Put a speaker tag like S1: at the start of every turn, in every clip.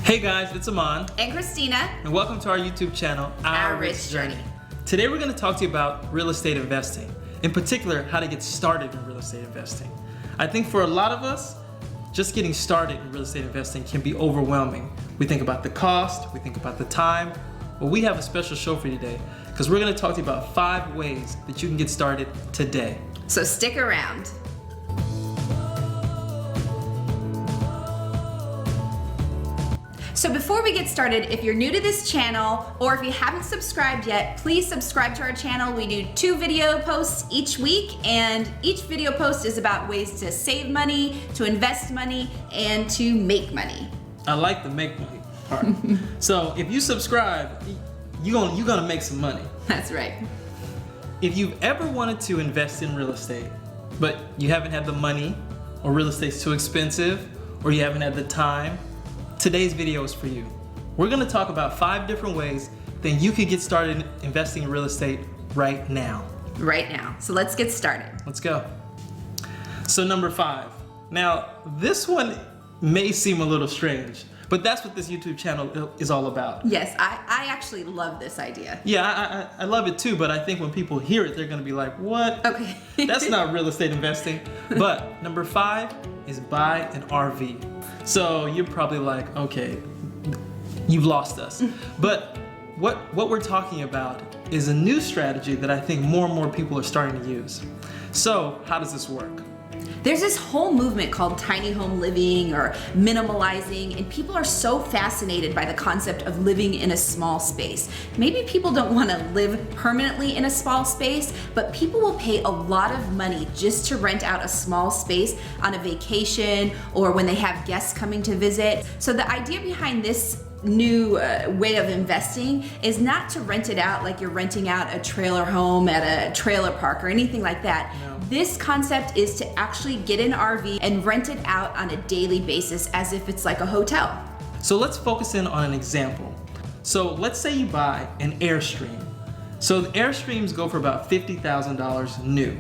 S1: Hey guys, it's Aman.
S2: And Christina.
S1: And welcome to our YouTube channel,
S2: Our REITs Journey.
S1: Today we're going to talk to you about real estate investing. In particular, how to get started in real estate investing. I think for a lot of us, just getting started in real estate investing can be overwhelming. We think about the cost, we think about the time. Well, we have a special show for you today because we're going to talk to you about 5 ways that you can get started today.
S2: So stick around. So before we get started, if you're new to this channel or if you haven't subscribed yet, please subscribe to our channel. We do 2 video posts each week, and each video post is about ways to save money, to invest money, and to make money.
S1: I like the make money part. So if you subscribe, you're gonna make some money.
S2: That's right.
S1: If you've ever wanted to invest in real estate, but you haven't had the money, or real estate's too expensive, or you haven't had the time, today's video is for you. We're gonna talk about 5 different ways that you could get started investing in real estate right now.
S2: Right now. So let's get started.
S1: Let's go. So number 5. Now, this one may seem a little strange, but that's what this YouTube channel is all about.
S2: Yes, I actually love this idea.
S1: Yeah, I love it too, but I think when people hear it, they're gonna be like, what?
S2: Okay.
S1: That's not real estate investing. But number 5 is buy an RV. So you're probably like, okay, you've lost us. But what we're talking about is a new strategy that I think more and more people are starting to use. So how does this work?
S2: There's this whole movement called tiny home living or minimalizing, and people are so fascinated by the concept of living in a small space. Maybe people don't want to live permanently in a small space, but people will pay a lot of money just to rent out a small space on a vacation or when they have guests coming to visit. So the idea behind this new way of investing is not to rent it out like you're renting out a trailer home at a trailer park or anything like that.
S1: No.
S2: This concept is to actually get an RV and rent it out on a daily basis as if it's like a hotel.
S1: So let's focus in on an example. So let's say you buy an Airstream. So the Airstreams go for about $50,000 new.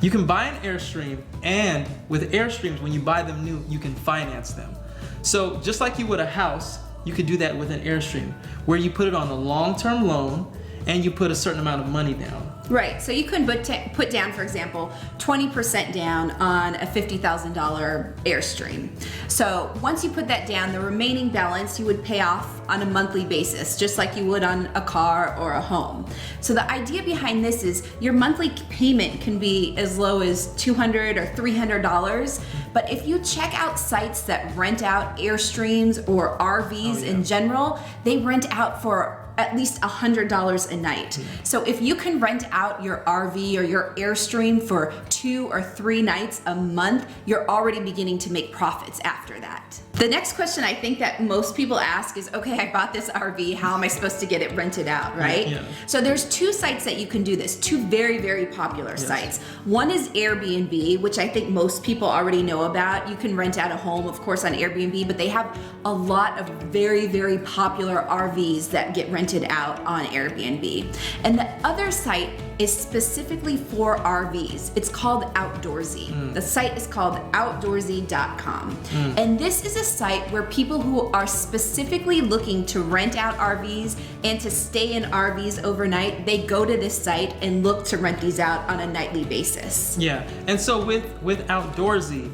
S1: You can buy an Airstream, and with Airstreams, when you buy them new, you can finance them. So just like you would a house, you could do that with an Airstream, where you put it on a long-term loan and you put a certain amount of money down.
S2: Right, so you can put down, for example, 20% down on a $50,000 Airstream. So once you put that down, the remaining balance you would pay off on a monthly basis, just like you would on a car or a home. So the idea behind this is your monthly payment can be as low as $200 or $300, but if you check out sites that rent out Airstreams or RVs in general, they rent out for at least $100 a night. So if you can rent out your RV or your Airstream for 2 or 3 nights a month, you're already beginning to make profits after that. The next question I think that most people ask is, okay, I bought this RV, how am I supposed to get it rented out, right?
S1: Yeah.
S2: So there's 2 sites that you can do this, 2 very, very popular sites. One is Airbnb, which I think most people already know about. You can rent out a home, of course, on Airbnb, but they have a lot of very, very popular RVs that get rented out on Airbnb. And the other site is specifically for RVs. It's called Outdoorsy. The site is called outdoorsy.com. And this is a site where people who are specifically looking to rent out RVs and to stay in RVs overnight, they go to this site and look to rent these out on a nightly basis.
S1: Yeah, and so with Outdoorsy,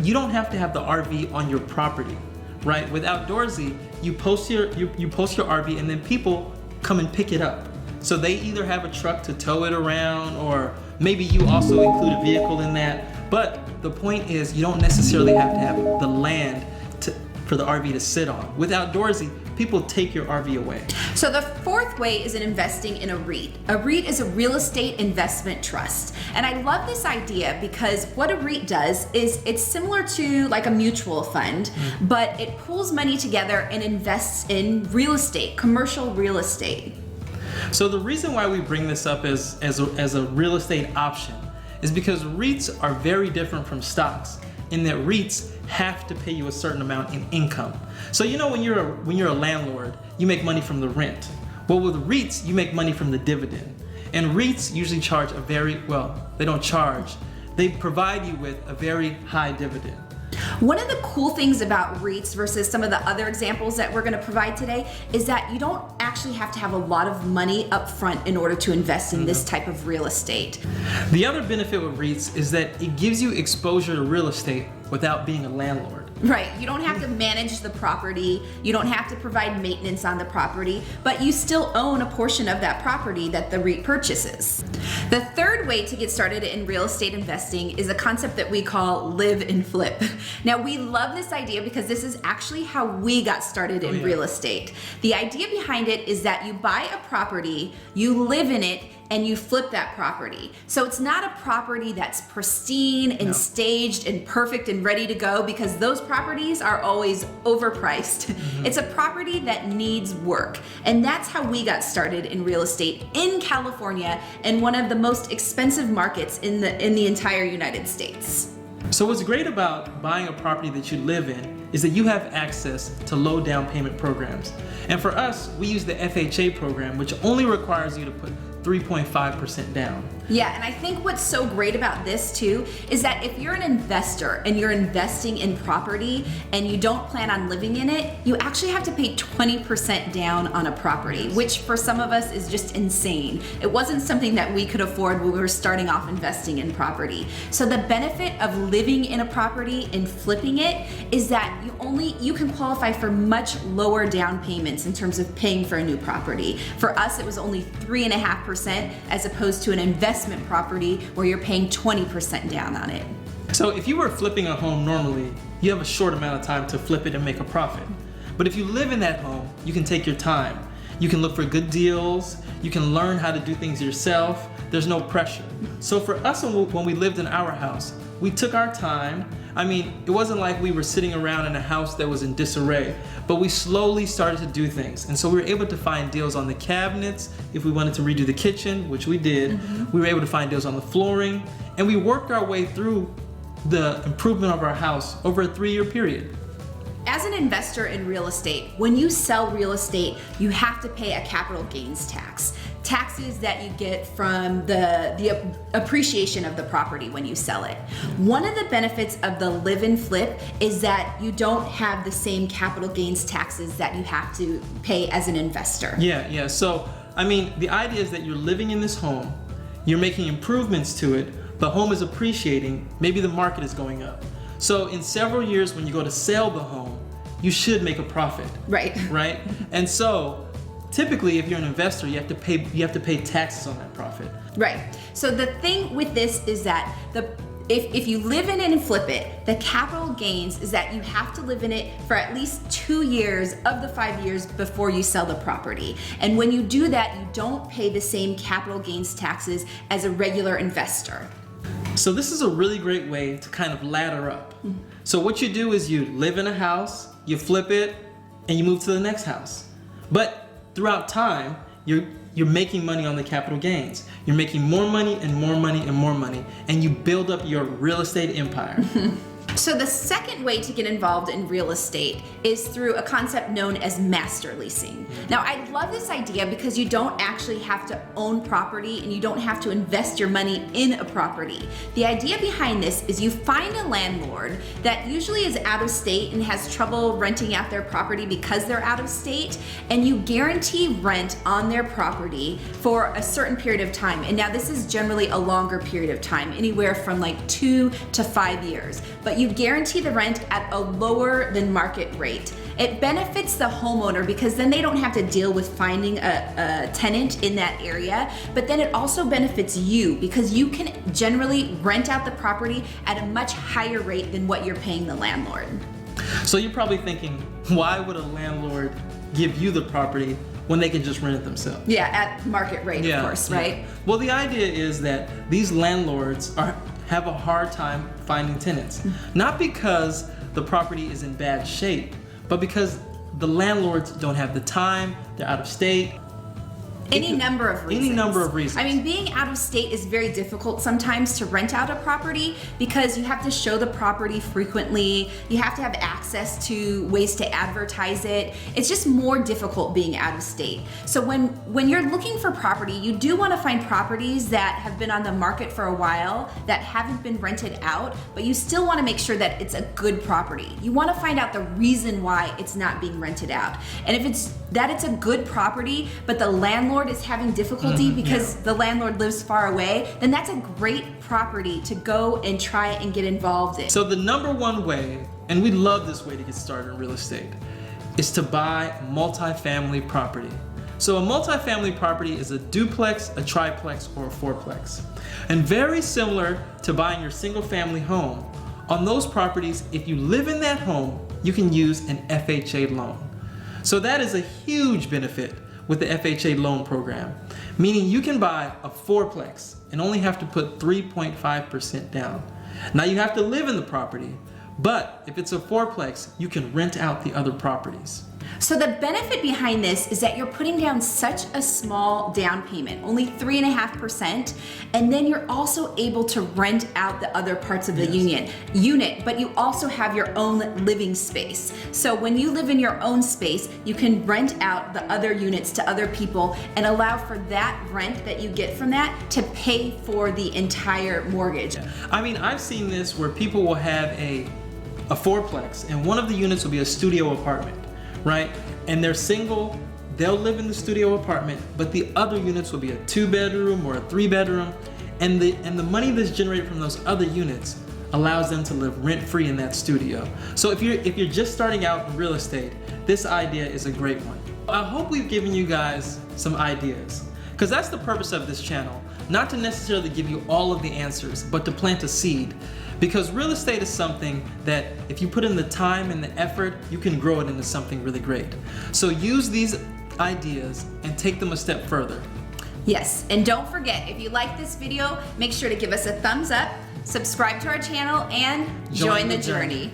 S1: you don't have to have the RV on your property, right? With Outdoorsy, you post your RV and then people come and pick it up. So they either have a truck to tow it around, or maybe you also include a vehicle in that. But the point is, you don't necessarily have to have the land for the RV to sit on. With Outdoorsy, people take your RV away.
S2: So the 4th way is in investing in a REIT. A REIT is a real estate investment trust. And I love this idea because what a REIT does is it's similar to like a mutual fund, but it pools money together and invests in real estate, commercial real estate.
S1: So the reason why we bring this up as a real estate option is because REITs are very different from stocks in that REITs have to pay you a certain amount in income. So you know when you're a landlord, you make money from the rent. Well, with REITs, you make money from the dividend. And REITs usually charge they don't charge. They provide you with a very high dividend.
S2: One of the cool things about REITs versus some of the other examples that we're going to provide today is that you don't actually have to have a lot of money up front in order to invest in this type of real estate.
S1: The other benefit with REITs is that it gives you exposure to real estate without being a landlord.
S2: Right, you don't have to manage the property, you don't have to provide maintenance on the property, but you still own a portion of that property that the REIT purchases. The third way to get started in real estate investing is a concept that we call live and flip. Now, we love this idea because this is actually how we got started in real estate. The idea behind it is that you buy a property, you live in it, and you flip that property. So it's not a property that's pristine and staged and perfect and ready to go, because those properties are always overpriced. It's a property that needs work. And that's how we got started in real estate in California, and one of the most expensive markets in the entire United States.
S1: So what's great about buying a property that you live in is that you have access to low down payment programs. And for us, we use the FHA program, which only requires you to put 3.5% down.
S2: Yeah, and I think what's so great about this too is that if you're an investor and you're investing in property and you don't plan on living in it, you actually have to pay 20% down on a property, which for some of us is just insane. It wasn't something that we could afford when we were starting off investing in property. So the benefit of living in a property and flipping it is that you can qualify for much lower down payments in terms of paying for a new property. For us, it was only 3.5% as opposed to an investment property where you're paying 20% down on it.
S1: So if you were flipping a home normally, you have a short amount of time to flip it and make a profit. But if you live in that home, you can take your time. You can look for good deals. You can learn how to do things yourself. There's no pressure. So for us, when we lived in our house, we took our time. I mean, it wasn't like we were sitting around in a house that was in disarray, but we slowly started to do things. And so we were able to find deals on the cabinets. If we wanted to redo the kitchen, which we did, we were able to find deals on the flooring. And we worked our way through the improvement of our house over a 3-year period.
S2: As an investor in real estate, when you sell real estate, you have to pay a capital gains tax. Taxes that you get from the appreciation of the property when you sell it. One of the benefits of the live and flip is that you don't have the same capital gains taxes that you have to pay as an investor.
S1: Yeah. So, I mean, the idea is that you're living in this home, you're making improvements to it, the home is appreciating, maybe the market is going up. So in several years, when you go to sell the home, you should make a profit. Right. And so typically, if you're an investor, you have to pay taxes on that profit.
S2: Right. So the thing with this is that if you live in it and flip it, the capital gains is that you have to live in it for at least 2 years of the 5 years before you sell the property. And when you do that, you don't pay the same capital gains taxes as a regular investor.
S1: So this is a really great way to kind of ladder up. So what you do is you live in a house, you flip it, and you move to the next house. But throughout time, you're making money on the capital gains. You're making more money and more money and more money, and you build up your real estate empire.
S2: So the second way to get involved in real estate is through a concept known as master leasing. Now, I love this idea because you don't actually have to own property and you don't have to invest your money in a property. The idea behind this is you find a landlord that usually is out of state and has trouble renting out their property because they're out of state, and you guarantee rent on their property for a certain period of time. And now this is generally a longer period of time, anywhere from like 2 to 5 years. But you guarantee the rent at a lower than market rate. It benefits the homeowner because then they don't have to deal with finding a tenant in that area, but then it also benefits you because you can generally rent out the property at a much higher rate than what you're paying the landlord.
S1: So you're probably thinking, why would a landlord give you the property when they can just rent it themselves?
S2: Yeah, at market rate, of course, right?
S1: Well, the idea is that these landlords have a hard time finding tenants. Not because the property is in bad shape, but because the landlords don't have the time, they're out of state.
S2: Any number of reasons.
S1: Any number of reasons.
S2: I mean, being out of state is very difficult sometimes to rent out a property because you have to show the property frequently. You have to have access to ways to advertise it. It's just more difficult being out of state. So when you're looking for property, you do want to find properties that have been on the market for a while, that haven't been rented out, but you still want to make sure that it's a good property. You want to find out the reason why it's not being rented out. And if it's a good property, but the landlord is having difficulty because the landlord lives far away, then that's a great property to go and try and get involved in.
S1: So the number one way, and we love this way to get started in real estate, is to buy multifamily property. So a multifamily property is a duplex, a triplex, or a fourplex. And very similar to buying your single family home, on those properties, if you live in that home, you can use an FHA loan. So that is a huge benefit with the FHA loan program, meaning you can buy a fourplex and only have to put 3.5% down. Now you have to live in the property, but if it's a fourplex, you can rent out the other properties.
S2: So the benefit behind this is that you're putting down such a small down payment, only 3.5%, and then you're also able to rent out the other parts of the unit, but you also have your own living space. So when you live in your own space, you can rent out the other units to other people and allow for that rent that you get from that to pay for the entire mortgage.
S1: I mean, I've seen this where people will have a fourplex and one of the units will be a studio apartment, right? And they're single, they'll live in the studio apartment, but the other units will be a 2-bedroom or a 3-bedroom, and the money that's generated from those other units allows them to live rent-free in that studio. So if you're just starting out in real estate, this idea is a great one. I hope we've given you guys some ideas, because that's the purpose of this channel, not to necessarily give you all of the answers, but to plant a seed. Because real estate is something that if you put in the time and the effort, you can grow it into something really great. So use these ideas and take them a step further.
S2: Yes, and don't forget, if you like this video, make sure to give us a thumbs up, subscribe to our channel, and join the journey.